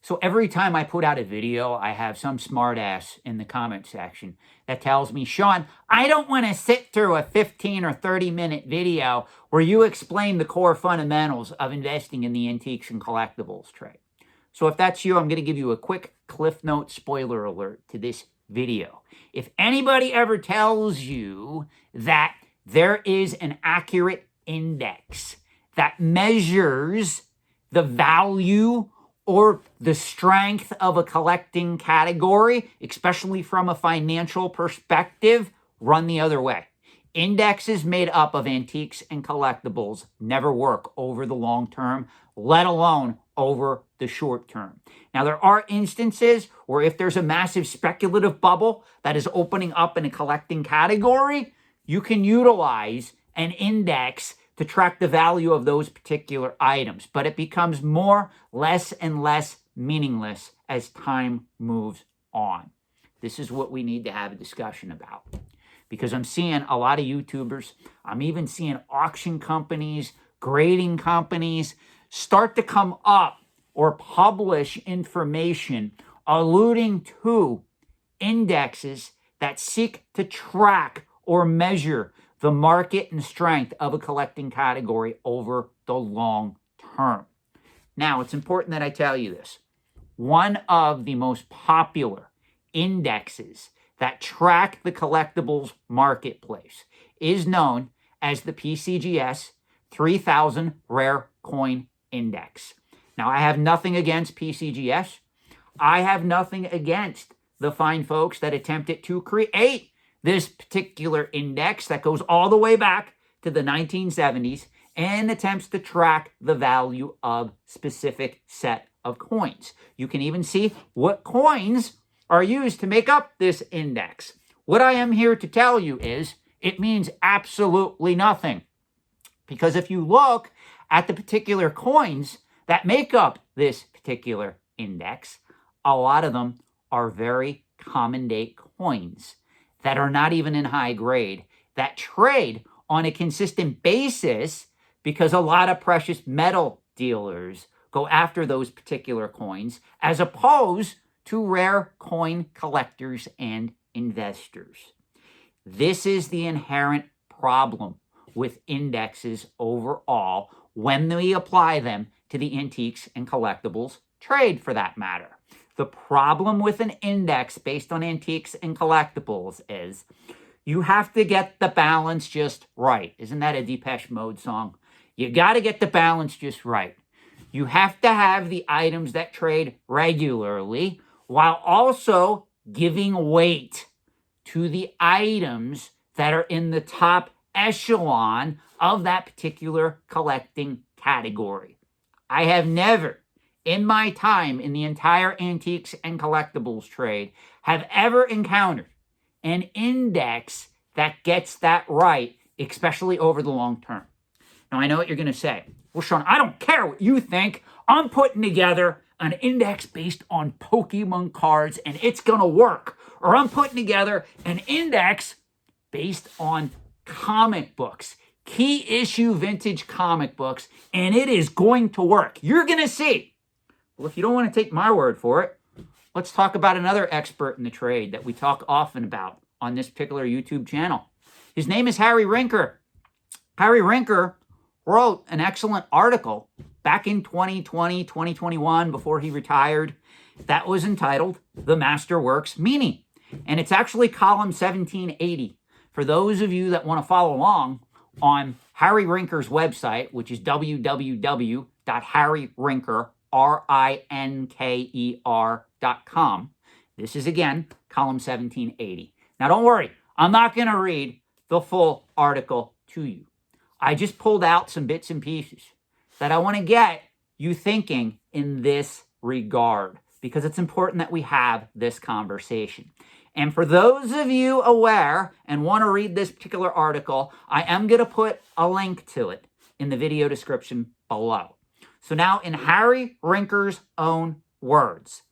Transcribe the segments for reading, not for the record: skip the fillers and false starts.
So every time I put out a video, I have some smartass in the comment section that tells me, Sean, I don't want to sit through a 15 or 30-minute video where you explain the core fundamentals of investing in the antiques and collectibles trade. So if that's you, I'm going to give you a quick Cliff Note spoiler alert to this video. If anybody ever tells you that there is an accurate index that measures the value or the strength of a collecting category, especially from a financial perspective, run the other way. Indexes made up of antiques and collectibles never work over the long term, let alone over the short term. Now, there are instances where if there's a massive speculative bubble that is opening up in a collecting category, you can utilize an index to track the value of those particular items, but it becomes less and less meaningless as time moves on. This is what we need to have a discussion about, because I'm seeing a lot of YouTubers, I'm even seeing auction companies, grading companies start to come up or publish information alluding to indexes that seek to track or measure the market and strength of a collecting category over the long term. Now, it's important that I tell you this. One of the most popular indexes that track the collectibles marketplace is known as the PCGS 3000 Rare Coin Index. Now, I have nothing against PCGS. I have nothing against the fine folks that attempted to create this particular index that goes all the way back to the 1970s and attempts to track the value of specific set of coins. You can even see what coins are used to make up this index. What I am here to tell you is it means absolutely nothing. Because if you look at the particular coins that make up this particular index, a lot of them are very common day coins that are not even in high grade, that trade on a consistent basis because a lot of precious metal dealers go after those particular coins, as opposed to rare coin collectors and investors. This is the inherent problem with indexes overall when we apply them to the antiques and collectibles trade, for that matter. The problem with an index based on antiques and collectibles is you have to get the balance just right. Isn't that a Depeche Mode song? You got to get the balance just right. You have to have the items that trade regularly while also giving weight to the items that are in the top echelon of that particular collecting category. I have never, in my time in the entire antiques and collectibles trade, have ever encountered an index that gets that right, especially over the long term. Now, I know what you're going to say. Well, Sean, I don't care what you think. I'm putting together an index based on Pokemon cards, and it's going to work. Or I'm putting together an index based on comic books, key issue vintage comic books, and it is going to work. You're going to see. Well, if you don't want to take my word for it, let's talk about another expert in the trade that we talk often about on this particular YouTube channel. His name is Harry Rinker. Harry Rinker wrote an excellent article back in 2020, 2021, before he retired, that was entitled The Masterworks Meaning. And it's actually column 1780. For those of you that want to follow along on Harry Rinker's website, which is www.harryrinker.com. This is, again, column 1780. Now, don't worry. I'm not going to read the full article to you. I just pulled out some bits and pieces that I want to get you thinking in this regard, because it's important that we have this conversation. And for those of you aware and want to read this particular article, I am going to put a link to it in the video description below. So now, in Harry Rinker's own words,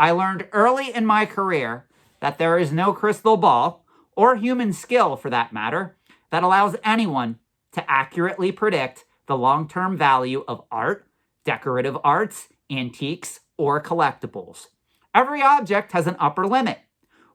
I learned early in my career that there is no crystal ball, or human skill for that matter, that allows anyone to accurately predict the long-term value of art, decorative arts, antiques, or collectibles. Every object has an upper limit.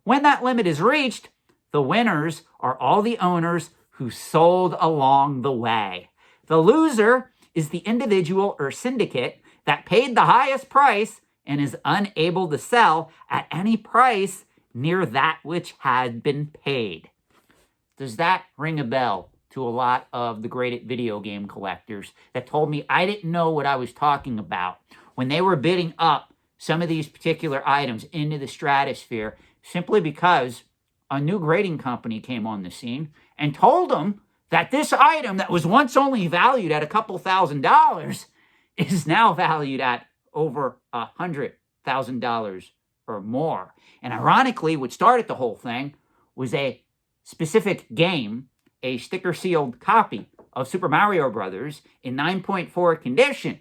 When that limit is reached, the winners are all the owners who sold along the way. The loser is the individual or syndicate that paid the highest price and is unable to sell at any price near that which had been paid. Does that ring a bell to a lot of the great video game collectors that told me I didn't know what I was talking about when they were bidding up some of these particular items into the stratosphere simply because a new grading company came on the scene and told them that this item that was once only valued at a couple $1,000s is now valued at over $100,000 or more. And ironically, what started the whole thing was a specific game, a sticker-sealed copy of Super Mario Brothers in 9.4 condition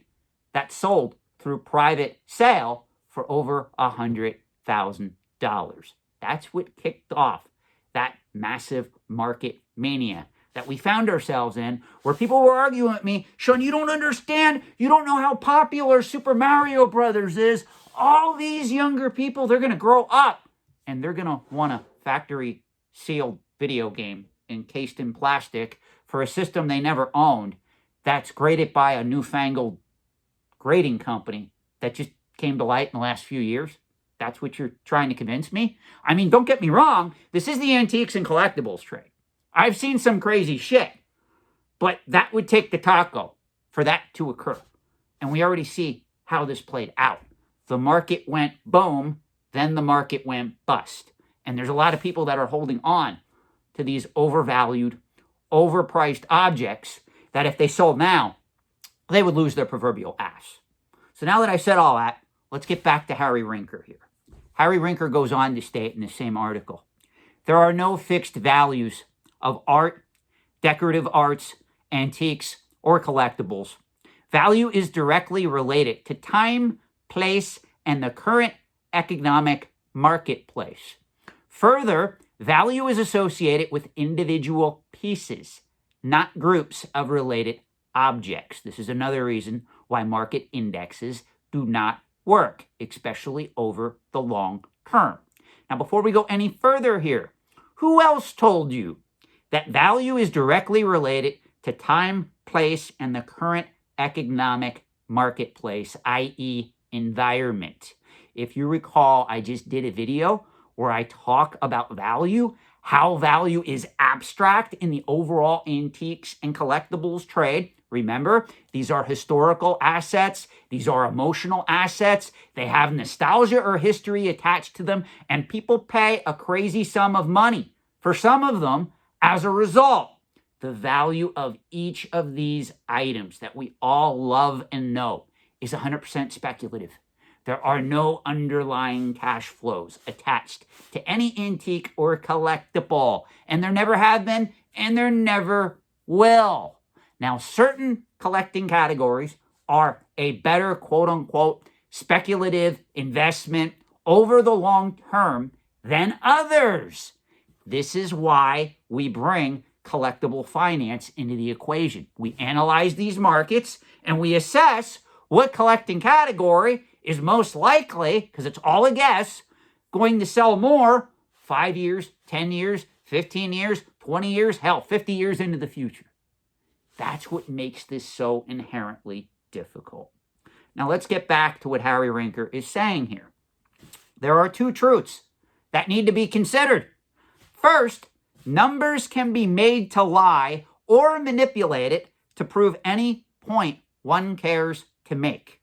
that sold through private sale for over $100,000. That's what kicked off that massive market mania that we found ourselves in, where people were arguing with me, Sean, you don't understand. You don't know how popular Super Mario Brothers is. All these younger people, they're going to grow up and they're going to want a factory sealed video game encased in plastic for a system they never owned that's graded by a newfangled grading company that just came to light in the last few years. That's what you're trying to convince me? I mean, don't get me wrong. This is the antiques and collectibles trade. I've seen some crazy shit, but that would take the taco for that to occur. And we already see how this played out. The market went boom, then the market went bust. And there's a lot of people that are holding on to these overvalued, overpriced objects that if they sold now, they would lose their proverbial ass. So now that I said all that, let's get back to Harry Rinker here. Harry Rinker goes on to state in the same article, there are no fixed values of art, decorative arts, antiques, or collectibles. Value is directly related to time, place, and the current economic marketplace. Further, value is associated with individual pieces, not groups of related objects. This is another reason why market indexes do not work, especially over the long term. Now, before we go any further here, who else told you that value is directly related to time, place, and the current economic marketplace, i.e. environment? If you recall, I just did a video where I talk about value, how value is abstract in the overall antiques and collectibles trade. Remember, these are historical assets. These are emotional assets. They have nostalgia or history attached to them, and people pay a crazy sum of money for some of them. As a result, the value of each of these items that we all love and know is 100% speculative. There are no underlying cash flows attached to any antique or collectible, and there never have been, and there never will. Now, certain collecting categories are a better quote-unquote speculative investment over the long term than others. This is why we bring collectible finance into the equation. We analyze these markets and we assess what collecting category is most likely, because it's all a guess, going to sell more 5 years, 10 years, 15 years, 20 years, hell, 50 years into the future. That's what makes this so inherently difficult. Now let's get back to what Harry Rinker is saying here. There are two truths that need to be considered. First, numbers can be made to lie or manipulated to prove any point one cares to make.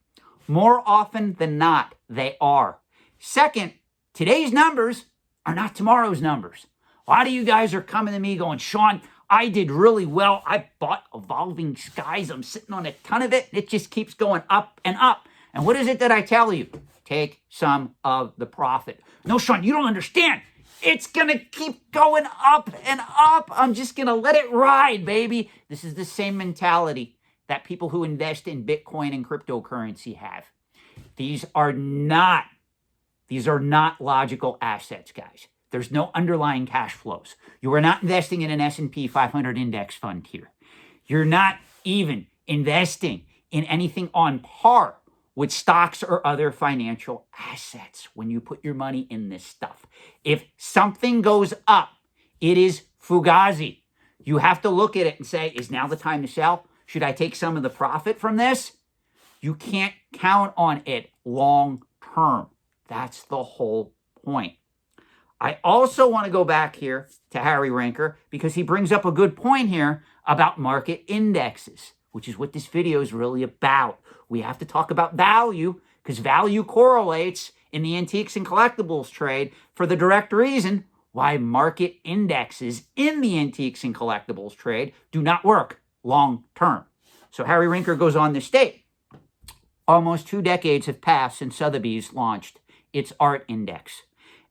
More often than not, they are. Second, today's numbers are not tomorrow's numbers. A lot of you guys are coming to me going, Sean, I did really well. I bought Evolving Skies. I'm sitting on a ton of it. It just keeps going up and up. And what is it that I tell you? Take some of the profit. No, Sean, you don't understand. It's going to keep going up and up. I'm just going to let it ride, baby. This is the same mentality that people who invest in Bitcoin and cryptocurrency have. These are not logical assets, guys. There's no underlying cash flows. You are not investing in an S&P 500 index fund here. You're not even investing in anything on par with stocks or other financial assets when you put your money in this stuff. If something goes up, it is fugazi. You have to look at it and say, is now the time to sell? Should I take some of the profit from this? You can't count on it long term. That's the whole point. I also want to go back here to Harry Rinker because he brings up a good point here about market indexes, which is what this video is really about. We have to talk about value because value correlates in the antiques and collectibles trade for the direct reason why market indexes in the antiques and collectibles trade do not work long term. So Harry Rinker goes on to state, almost 2 decades have passed since Sotheby's launched its art index,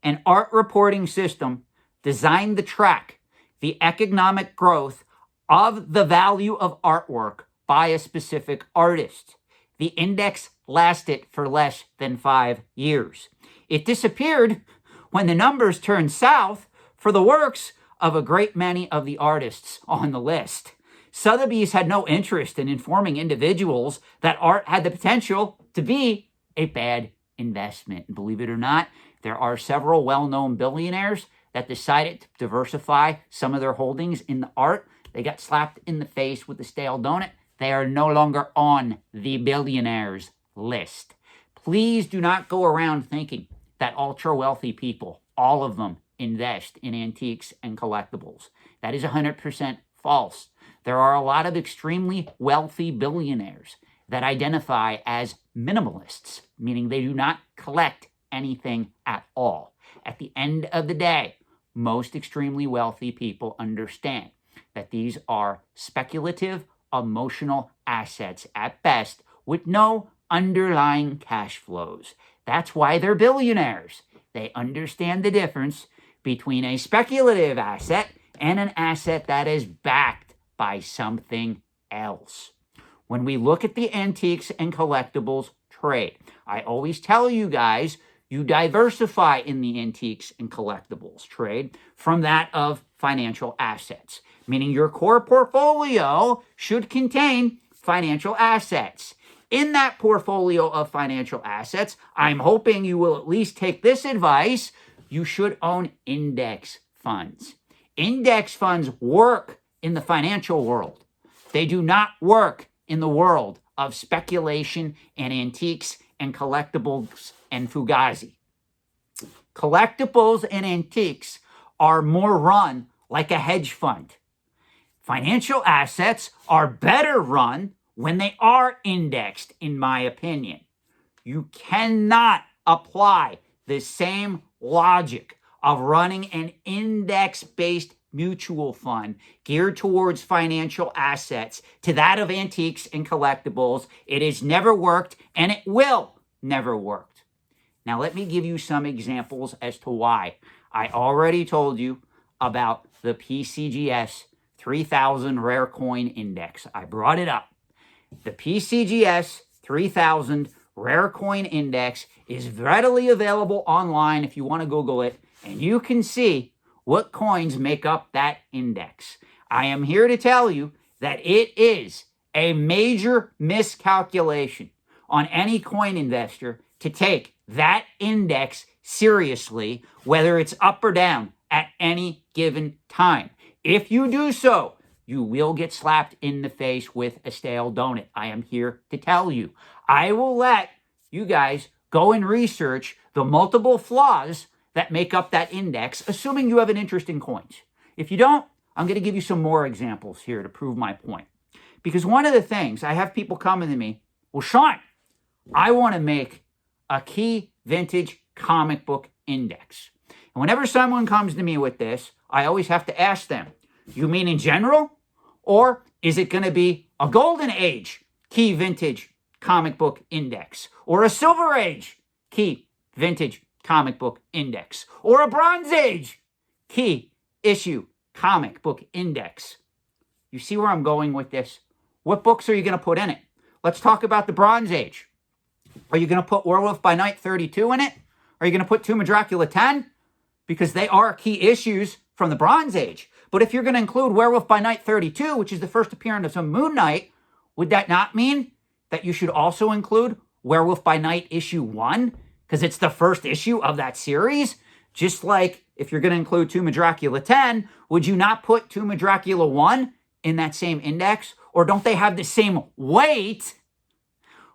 an art reporting system designed to track the economic growth of the value of artwork by a specific artist. The index lasted for less than 5 years. It disappeared when the numbers turned south for the works of a great many of the artists on the list. Sotheby's had no interest in informing individuals that art had the potential to be a bad investment. And believe it or not, there are several well-known billionaires that decided to diversify some of their holdings in the art. They got slapped in the face with a stale donut. They are no longer on the billionaires list. Please do not go around thinking that ultra-wealthy people, all of them, invest in antiques and collectibles. That is 100% false. There are a lot of extremely wealthy billionaires that identify as minimalists, meaning they do not collect anything at all. At the end of the day, most extremely wealthy people understand that these are speculative, emotional assets at best with no underlying cash flows. That's why they're billionaires. They understand the difference between a speculative asset and an asset that is backed by something else. When we look at the antiques and collectibles trade, I always tell you guys, you diversify in the antiques and collectibles trade from that of financial assets, meaning your core portfolio should contain financial assets. In that portfolio of financial assets, I'm hoping you will at least take this advice. You should own index funds. Index funds work in the financial world. They do not work in the world of speculation and antiques and collectibles and fugazi. Collectibles and antiques are more run like a hedge fund. Financial assets are better run when they are indexed, in my opinion. You cannot apply the same logic of running an index-based mutual fund geared towards financial assets to that of antiques and collectibles. It has never worked, and it will never work. Now, let me give you some examples as to why. I already told you about the PCGS 3000 Rare Coin Index. I brought it up. The PCGS 3000 Rare Coin Index is readily available online if you want to Google it, and you can see what coins make up that index. I am here to tell you that it is a major miscalculation on any coin investor to take that index seriously, whether it's up or down at any given time. If you do so, you will get slapped in the face with a stale donut. I am here to tell you. I will let you guys go and research the multiple flaws that make up that index, assuming you have an interest in coins. If you don't, I'm going to give you some more examples here to prove my point. Because one of the things, I have people coming to me, well, Sean, I want to make a key vintage comic book index. And whenever someone comes to me with this, I always have to ask them, you mean in general? Or is it going to be a golden age key vintage comic book index? Or a silver age key vintage comic book index? Or a bronze age key issue comic book index? You see where I'm going with this? What books are you going to put in it? Let's talk about the Bronze Age. Are you going to put Werewolf by Night 32 in it? Are you going to put Tomb of Dracula 10? Because they are key issues from the Bronze Age. But if you're going to include Werewolf by Night 32, which is the first appearance of Moon Knight, would that not mean that you should also include Werewolf by Night issue 1 because it's the first issue of that series? Just like if you're going to include Tomb of Dracula 10, would you not put Tomb of Dracula 1 in that same index? Or don't they have the same weight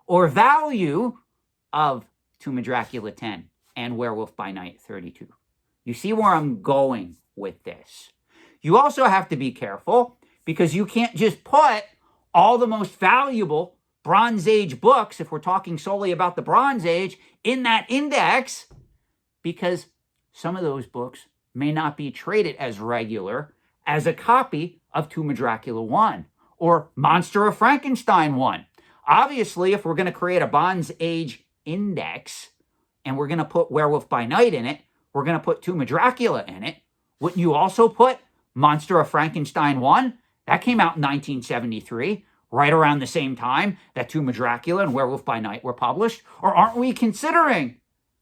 or value of Tomb of Dracula 10 and Werewolf by Night 32? You see where I'm going with this. You also have to be careful because you can't just put all the most valuable Bronze Age books, if we're talking solely about the Bronze Age, in that index, because some of those books may not be traded as regular as a copy of Tomb of Dracula 1 or Monster of Frankenstein 1. Obviously, if we're going to create a Bronze Age index and we're going to put Werewolf by Night in it, we're going to put Tomb of Dracula in it, wouldn't you also put Monster of Frankenstein 1? That came out in 1973, right around the same time that Tomb of Dracula and Werewolf by Night were published. Or aren't we considering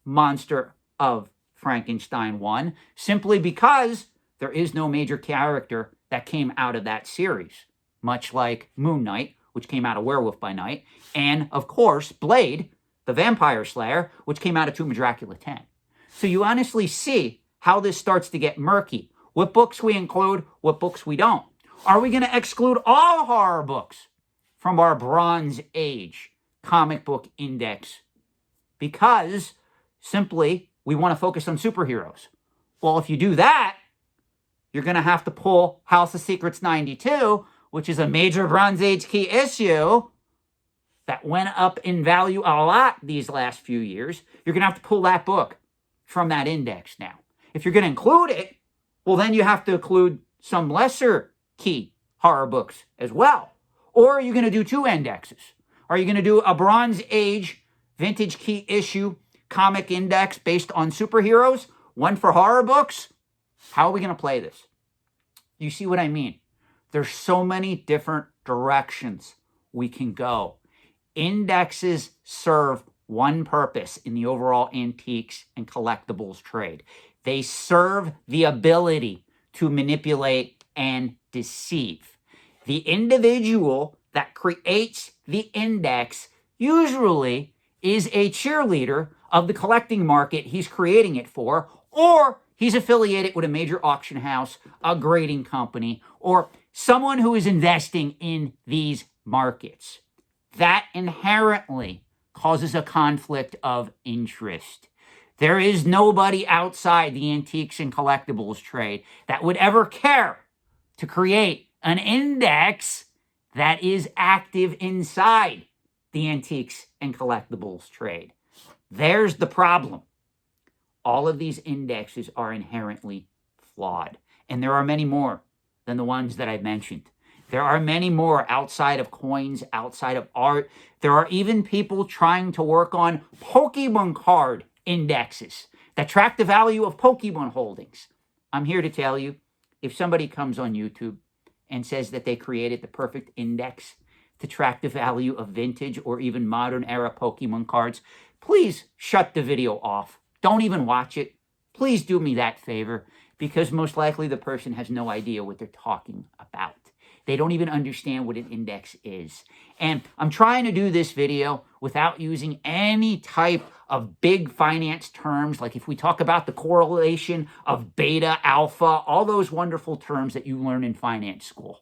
Monster of Frankenstein 1 simply because there is no major character that came out of that series, much like Moon Knight, which came out of Werewolf by Night, and, of course, Blade, the Vampire Slayer, which came out of Tomb of Dracula 10. So you honestly see how this starts to get murky. What books we include, what books we don't. Are we going to exclude all horror books from our Bronze Age comic book index because simply we want to focus on superheroes? Well, if you do that, you're going to have to pull House of Secrets 92, which is a major Bronze Age key issue that went up in value a lot these last few years. You're going to have to pull that book from that index now. If you're going to include it, well, then you have to include some lesser key horror books as well. Or are you going to do two indexes? Are you going to do a Bronze Age vintage key issue comic index based on superheroes, one for horror books? How are we going to play this? You see what I mean? There's so many different directions we can go. Indexes serve one purpose in the overall antiques and collectibles trade. They serve the ability to manipulate and deceive. The individual that creates the index usually is a cheerleader of the collecting market he's creating it for, or he's affiliated with a major auction house, a grading company, or someone who is investing in these markets. That inherently causes a conflict of interest. There is nobody outside the antiques and collectibles trade that would ever care to create an index that is active inside the antiques and collectibles trade. There's the problem. All of these indexes are inherently flawed, and there are many more than the ones that I've mentioned. There are many more outside of coins, outside of art. There are even people trying to work on Pokemon card indexes that track the value of Pokemon holdings. I'm here to tell you, if somebody comes on YouTube and says that they created the perfect index to track the value of vintage or even modern era Pokemon cards, please shut the video off. Don't even watch it. Please do me that favor, because most likely the person has no idea what they're talking about. They don't even understand what an index is. And I'm trying to do this video without using any type of big finance terms, like if we talk about the correlation of beta, alpha, all those wonderful terms that you learn in finance school.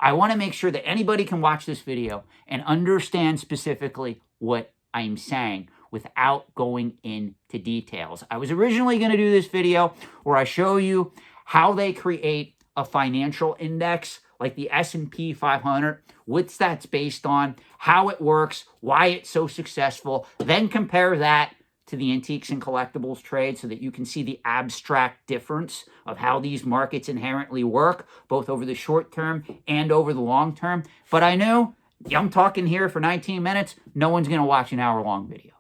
I want to make sure that anybody can watch this video and understand specifically what I'm saying without going into details. I was originally going to do this video where I show you how they create a financial index like the S&P 500, what that's based on, how it works, why it's so successful, then compare that to the antiques and collectibles trade so that you can see the abstract difference of how these markets inherently work, both over the short term and over the long term. But I know I'm talking here for 19 minutes. No one's going to watch an hour-long video.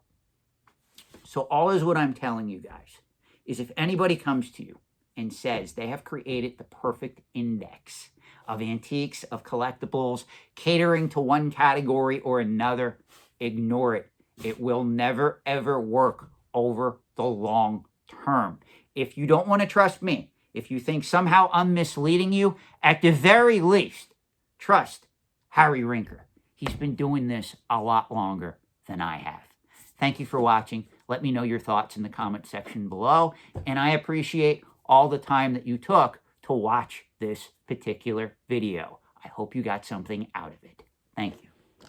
So all is what I'm telling you guys is if anybody comes to you and says they have created the perfect index of antiques, of collectibles, catering to one category or another, ignore it. It will never, ever work over the long term. If you don't want to trust me, if you think somehow I'm misleading you, at the very least, trust Harry Rinker. He's been doing this a lot longer than I have. Thank you for watching. Let me know your thoughts in the comment section below. And I appreciate all the time that you took to watch this particular video. I hope you got something out of it. Thank you.